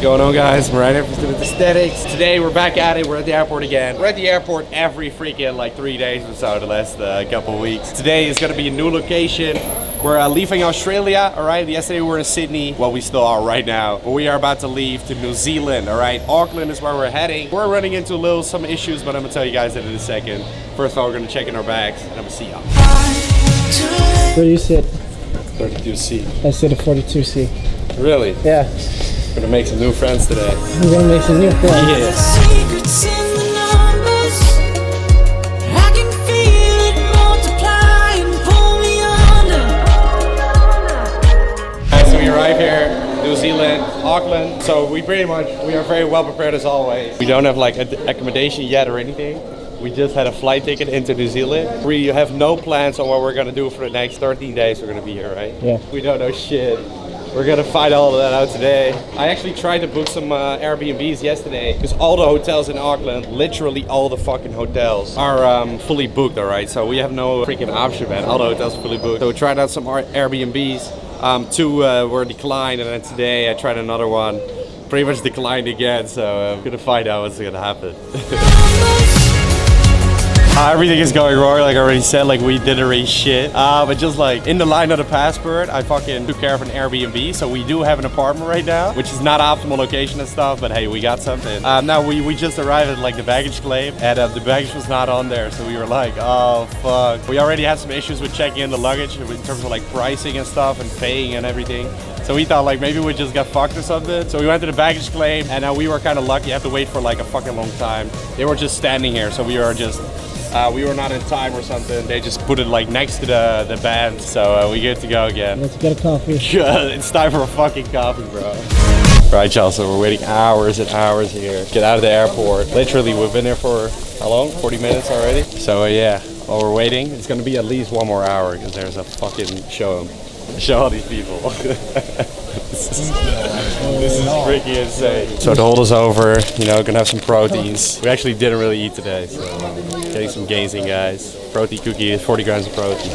going on, guys? We're right here for the aesthetics. Today we're back at it. We're at the airport again. We're at the airport every freaking like 3 days or so the last couple of weeks. Today is gonna be a new location. We're leaving Australia, all right? Yesterday we were in Sydney. Well, we still are right now. But we are about to leave to New Zealand, all right? Auckland is where we're heading. We're running into some issues, but I'm gonna tell you guys that in a second. First of all, we're gonna check in our bags, and I'm gonna see y'all. Where do you sit? 32C. I sit at 42C. Really? Yeah. We're gonna make some new friends today. We're gonna make some new friends. Yes. Secrets in the numbers. I can feel it multiply and pull me under. Guys, so we arrive here, New Zealand, Auckland. So we are very well prepared as always. We don't have like accommodation yet or anything. We just had a flight ticket into New Zealand. We have no plans on what we're gonna do for the next 13 days we're gonna be here, right? Yeah. We don't know shit. We're gonna find all of that out today. I actually tried to book some Airbnbs yesterday because all the hotels in Auckland, literally all the fucking hotels are fully booked, all right? So we have no freaking option, man. All the hotels are fully booked. So we tried out some Airbnbs. Two were declined, and then today I tried another one. Pretty much declined again, so I'm gonna find out what's gonna happen. Everything is going wrong, like I already said, like we didn't arrange shit. But just like in the line of the passport, I fucking took care of an Airbnb. So we do have an apartment right now, which is not optimal location and stuff, but hey, we got something. Now we just arrived at like the baggage claim, and the baggage was not on there. So we were like, oh fuck. We already had some issues with checking in the luggage in terms of like pricing and stuff and paying and everything. So we thought like maybe we just got fucked or something. So we went to the baggage claim, and we were kind of lucky. You have to wait for like a fucking long time. They were just standing here, so we were just we were not in time or something. They just put it like next to the band, so we good to go again. Let's get a coffee. It's time for a fucking coffee, bro. Right, y'all, so we're waiting hours and hours here. Get out of the airport. Literally, we've been there for how long? 40 minutes already? So yeah, while we're waiting, it's gonna be at least 1 more hour because there's a fucking show all these people. This is freaking insane. So the hold is over, you know, gonna have some proteins. We actually didn't really eat today, so getting some gazing, guys. Protein cookies, 40 grams of protein.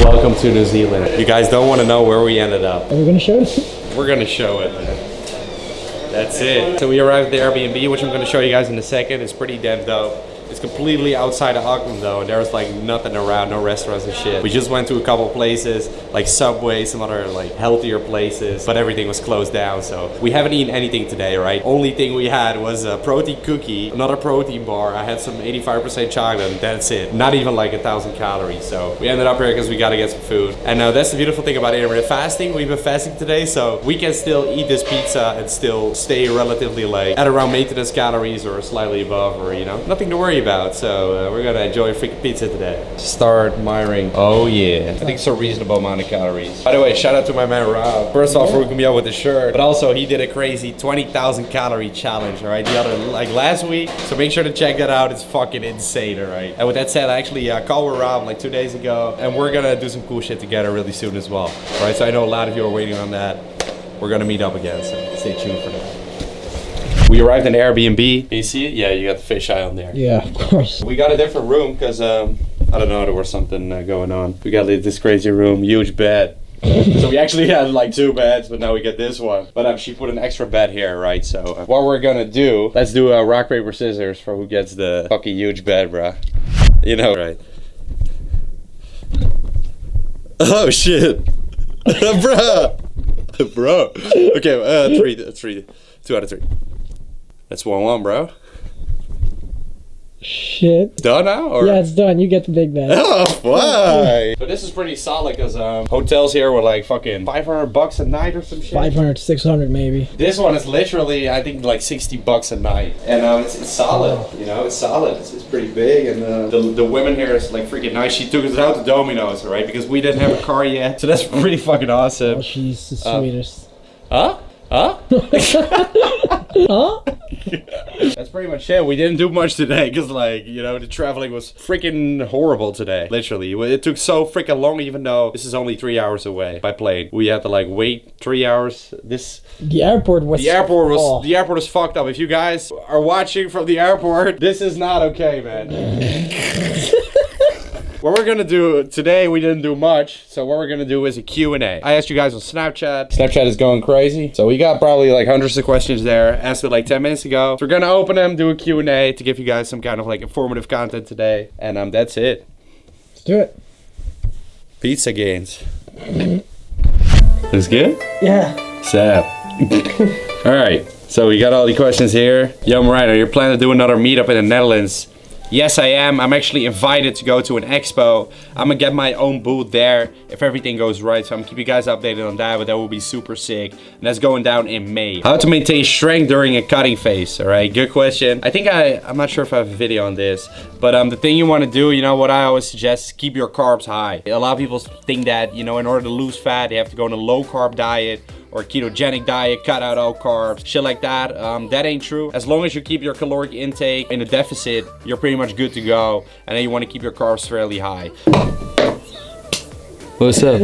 Welcome to New Zealand. You guys don't want to know where we ended up. Are we gonna show it? We're gonna show it, man. That's it. So we arrived at the Airbnb, which I'm gonna show you guys in a second. It's pretty damn dope. It's completely outside of Auckland though, and there's like nothing around, no restaurants and shit. We just went to a couple places, like Subway, some other like healthier places, but everything was closed down, so we haven't eaten anything today, right? Only thing we had was a protein cookie, another protein bar. I had some 85% chocolate, and that's it. Not even like 1,000 calories, so we ended up here because we gotta get some food. And that's the beautiful thing about intermittent fasting. We've been fasting today, so we can still eat this pizza and still stay relatively like at around maintenance calories or slightly above, or you know, nothing to worry about. So we're gonna enjoy freaking pizza today. Start miring. Oh yeah, I think it's a reasonable amount of calories. By the way, shout out to my man Rob. First off, for hooking me up with the shirt, but also he did a crazy 20,000 calorie challenge, all right, the other like last week. So make sure to check that out. It's fucking insane, all right. And with that said, I actually called with Rob like 2 days ago, and we're gonna do some cool shit together really soon as well. All right, so I know a lot of you are waiting on that. We're gonna meet up again, so stay tuned for that. We arrived in Airbnb. Can you see it? Yeah, you got the fisheye on there. Yeah, of course. We got a different room because, I don't know, there was something going on. We got this crazy room, huge bed. So we actually had like 2 beds, but now we get this one. But she put an extra bed here, right? So what we're gonna do, let's do a rock, paper, scissors for who gets the fucking huge bed, bruh. You know, right? Oh, shit. Bruh. Bro. Okay, 3. 2 out of 3. That's 1-1, bro. Shit. Done now? Or? Yeah, it's done. You get the big bag. Oh, why? But this is pretty solid because hotels here were like fucking $500 a night or some shit. 500, 600 maybe. This one is literally, I think, like $60 a night. And it's solid, you know, it's solid. It's pretty big. And the women here is like freaking nice. She took us out to Domino's, right? Because we didn't have a car yet. So that's pretty fucking awesome. Oh, she's the sweetest. Huh? Huh? Huh? That's pretty much it. We didn't do much today because, like, you know, the traveling was freaking horrible today. Literally, it took so freaking long. Even though this is only 3 hours away by plane, we had to like wait 3 hours. The airport was fucked up. If you guys are watching from the airport, this is not okay, man. What we're gonna do today, we didn't do much. So what we're gonna do is a Q&A. I asked you guys on Snapchat. Snapchat is going crazy. So we got probably like hundreds of questions there. Asked it like 10 minutes ago. So we're gonna open them, do a Q&A to give you guys some kind of like informative content today. And that's it. Let's do it. Pizza gains. Looks good? Yeah. Sap. All right. So we got all the questions here. Yo, Marino, you're planning to do another meetup in the Netherlands? Yes, I am. I'm actually invited to go to an expo. I'm gonna get my own booth there if everything goes right. So I'm gonna keep you guys updated on that, but that will be super sick. And that's going down in May. How to maintain strength during a cutting phase. All right, good question. I think I'm not sure if I have a video on this, but the thing you want to do, you know, what I always suggest is keep your carbs high. A lot of people think that, you know, in order to lose fat, they have to go on a low carb diet or ketogenic diet, cut out all carbs, shit like that. That ain't true. As long as you keep your caloric intake in a deficit, you're pretty much good to go. And then you want to keep your carbs fairly high. What's up?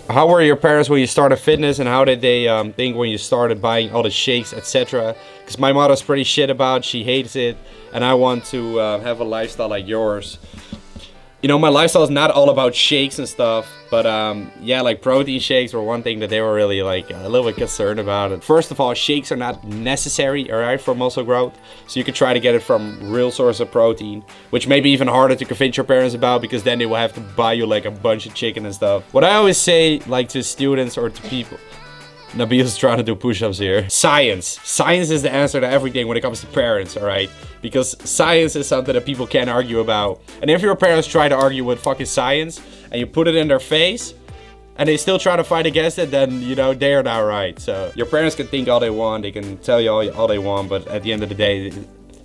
How were your parents when you started fitness, and how did they think when you started buying all the shakes, etc.? Because my mother's pretty shit about, she hates it, and I want to have a lifestyle like yours. You know, my lifestyle is not all about shakes and stuff, but yeah, like protein shakes were one thing that they were really like a little bit concerned about. And first of all, shakes are not necessary, all right, for muscle growth. So you can try to get it from real source of protein, which may be even harder to convince your parents about, because then they will have to buy you like a bunch of chicken and stuff. What I always say, like to students or to people, Nabil's trying to do push-ups here. Science. Science is the answer to everything when it comes to parents, alright? Because science is something that people can't argue about. And if your parents try to argue with fucking science, and you put it in their face, and they still try to fight against it, then, you know, they're not right. So, your parents can think all they want, they can tell you all they want, but at the end of the day,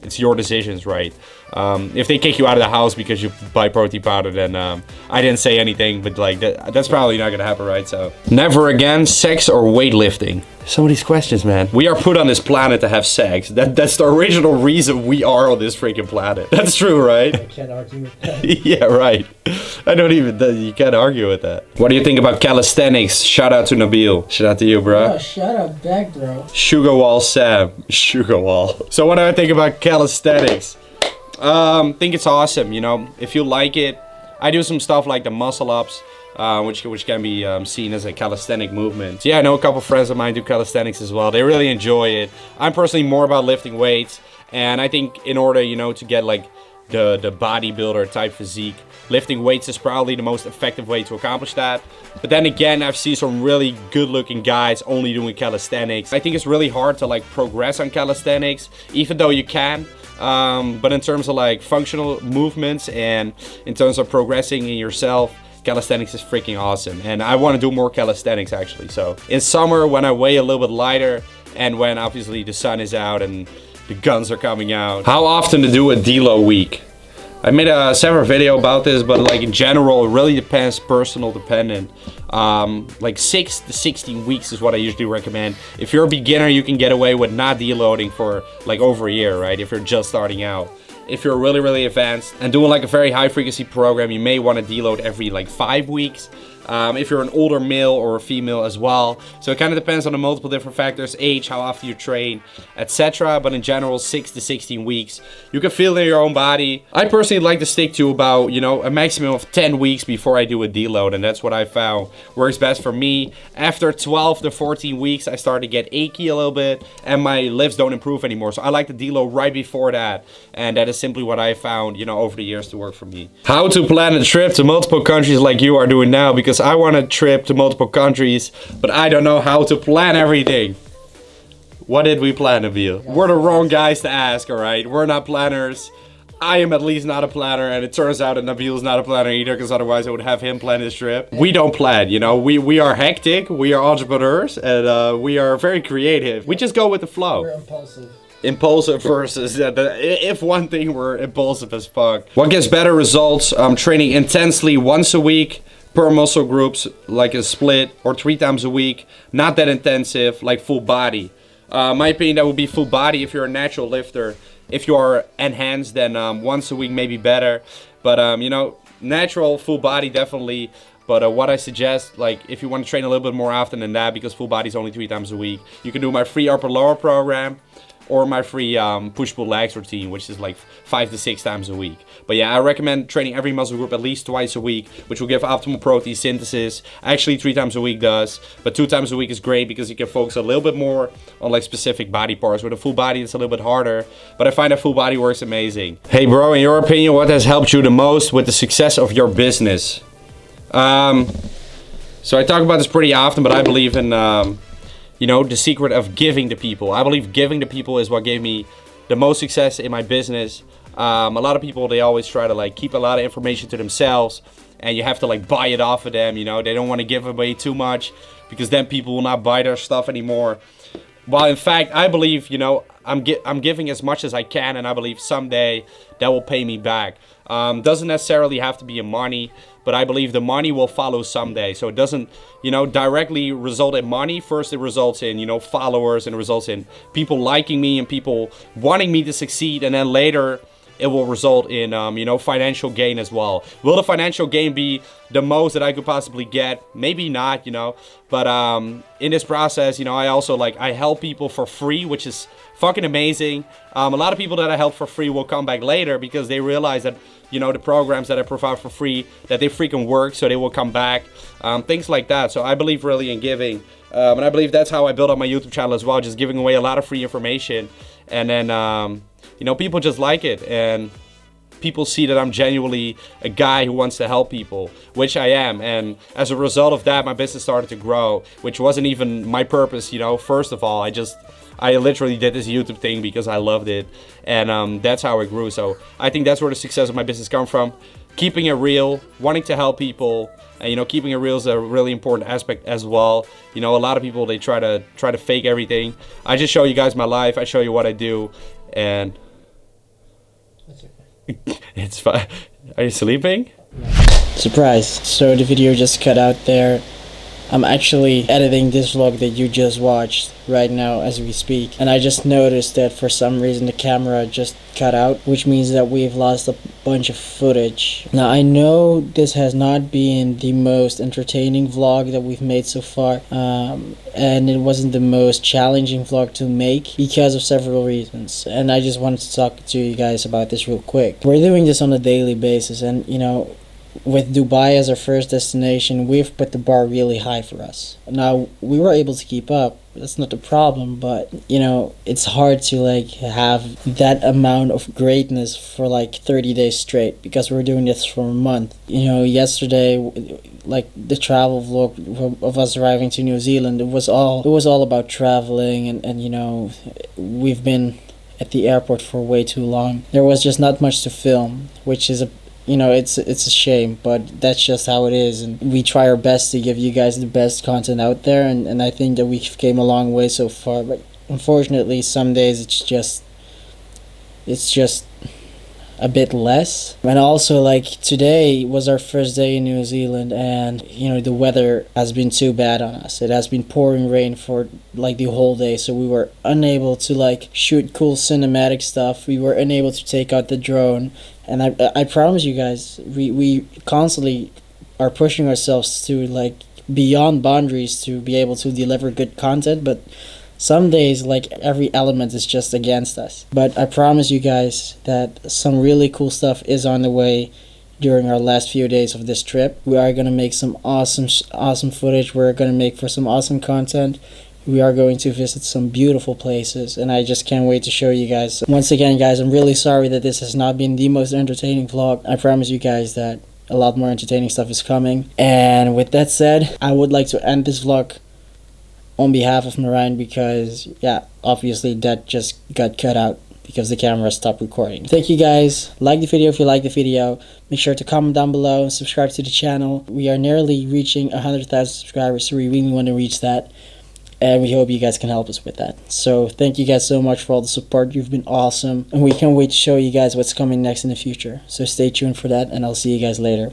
it's your decisions, right? If they kick you out of the house because you buy protein powder, then I didn't say anything, but like that's probably not gonna happen, right? So never again, sex or weightlifting. Some of these questions, man. We are put on this planet to have sex. That's the original reason we are on this freaking planet. That's true, right? I can't argue with that. Yeah, right. I don't even, you can't argue with that. What do you think about calisthenics? Shout out to Nabil. Shout out to you, bro. Oh, shut up back, bro. Sugar Wall Sam. Sugar Wall. So what do I think about calisthenics? Think it's awesome, you know, if you like it. I do some stuff like the muscle ups, which can be seen as a calisthenic movement. So yeah, I know a couple friends of mine do calisthenics as well. They really enjoy it. I'm personally more about lifting weights, and I think in order, you know, to get like the bodybuilder type physique, lifting weights is probably the most effective way to accomplish that. But then again, I've seen some really good looking guys only doing calisthenics. I think it's really hard to like progress on calisthenics, even though you can. But in terms of like functional movements and in terms of progressing in yourself, calisthenics is freaking awesome. And I want to do more calisthenics actually. So in summer, when I weigh a little bit lighter, and when obviously the sun is out and the guns are coming out. How often to do a deload week? I made a separate video about this, but like in general, it really depends, personal dependent. Like 6 to 16 weeks is what I usually recommend. If you're a beginner, you can get away with not deloading for like over a year, right? If you're just starting out. If you're really, really advanced and doing like a very high frequency program, you may want to deload every like 5 weeks. If you're an older male or a female as well. So it kind of depends on the multiple different factors, age, how often you train, etc. But in general, 6 to 16 weeks. You can feel it in your own body. I personally like to stick to about, you know, a maximum of 10 weeks before I do a deload. And that's what I found works best for me. After 12 to 14 weeks, I start to get achy a little bit and my lifts don't improve anymore. So I like to deload right before that. And that is simply what I found, you know, over the years to work for me. How to plan a trip to multiple countries like you are doing now, because I want a trip to multiple countries, but I don't know how to plan everything. What did we plan, Nabil? We're the wrong guys to ask, alright? We're not planners. I am at least not a planner, and it turns out that Nabil's not a planner either, because otherwise I would have him plan his trip. We don't plan, you know? We are hectic, we are entrepreneurs, and we are very creative. We just go with the flow. We're impulsive. Impulsive versus if one thing, we're impulsive as fuck. What gives better results? Training intensely once a week per muscle groups, like a split, or 3 times a week. Not that intensive, like full body. My opinion, that would be full body if you're a natural lifter. If you are enhanced, then once a week may be better. But you know, natural full body definitely. But what I suggest, like if you want to train a little bit more often than that, because full body is only 3 times a week, you can do my free upper lower program. or my free push-pull legs routine, which is like 5 to 6 times a week. But yeah, I recommend training every muscle group at least twice a week, which will give optimal protein synthesis. Actually 3 times a week does, but 2 times a week is great because you can focus a little bit more on like specific body parts. With a full body it's a little bit harder, but I find that full body works amazing. Hey bro, in your opinion, what has helped you the most with the success of your business? So I talk about this pretty often, but I believe in you know, the secret of giving to people. I believe giving to people is what gave me the most success in my business. A lot of people, they always try to like keep a lot of information to themselves, and you have to like buy it off of them, you know. They don't want to give away too much because then people will not buy their stuff anymore. While in fact, I believe, you know, I'm giving as much as I can, and I believe someday that will pay me back. Doesn't necessarily have to be in money, but I believe the money will follow someday. So it doesn't, you know, directly result in money. First it results in, you know, followers, and it results in people liking me and people wanting me to succeed, and then later it will result in, you know, financial gain as well. Will the financial gain be the most that I could possibly get? Maybe not, you know, but in this process, you know, I also like, I help people for free, which is fucking amazing. A lot of people that I help for free will come back later because they realize that, you know, the programs that I provide for free, that they freaking work, so they will come back. Things like that. So I believe really in giving. And I believe that's how I built up my YouTube channel as well, just giving away a lot of free information. And then, you know, people just like it, and people see that I'm genuinely a guy who wants to help people, which I am. And as a result of that, my business started to grow, which wasn't even my purpose, you know. First of all, I literally did this YouTube thing because I loved it, and that's how it grew. So I think that's where the success of my business comes from. Keeping it real, wanting to help people, and you know, keeping it real is a really important aspect as well. You know, a lot of people, they try to fake everything. I just show you guys my life. I show you what I do, and it's fine. Are you sleeping? Surprise. So the video just cut out there. I'm actually editing this vlog that you just watched right now as we speak, and I just noticed that for some reason the camera just cut out, which means that we've lost a bunch of footage. Now I know this has not been the most entertaining vlog that we've made so far, and it wasn't the most challenging vlog to make because of several reasons, and I just wanted to talk to you guys about this real quick. We're doing this on a daily basis, and you know, with Dubai as our first destination, we've put the bar really high for us. Now, we were able to keep up. That's not the problem, but, you know, it's hard to, like, have that amount of greatness for, like, 30 days straight, because we're doing this for a month. You know, yesterday, like, the travel vlog of us arriving to New Zealand, it was all about traveling, and you know, we've been at the airport for way too long. There was just not much to film, which is you know, it's a shame, but that's just how it is, and we try our best to give you guys the best content out there, and I think that we came a long way so far, but unfortunately some days it's just a bit less. And also, like, today was our first day in New Zealand, and you know, the weather has been too bad on us. It has been pouring rain for like the whole day, so we were unable to like shoot cool cinematic stuff. We were unable to take out the drone, and I promise you guys, we constantly are pushing ourselves to like beyond boundaries to be able to deliver good content, but some days, like, every element is just against us. But I promise you guys that some really cool stuff is on the way during our last few days of this trip. We are going to make some awesome footage. We're going to make for some awesome content. We are going to visit some beautiful places, and I just can't wait to show you guys. Once again, guys, I'm really sorry that this has not been the most entertaining vlog. I promise you guys that a lot more entertaining stuff is coming. And with that said, I would like to end this vlog on behalf of Narayan, because yeah, obviously that just got cut out because the camera stopped recording. Thank you guys. Like the video if you like the video. Make sure to comment down below and subscribe to the channel. We are nearly reaching 100,000 subscribers, so we really want to reach that, and we hope you guys can help us with that. So thank you guys so much for all the support. You've been awesome, and we can't wait to show you guys what's coming next in the future. So stay tuned for that, and I'll see you guys later.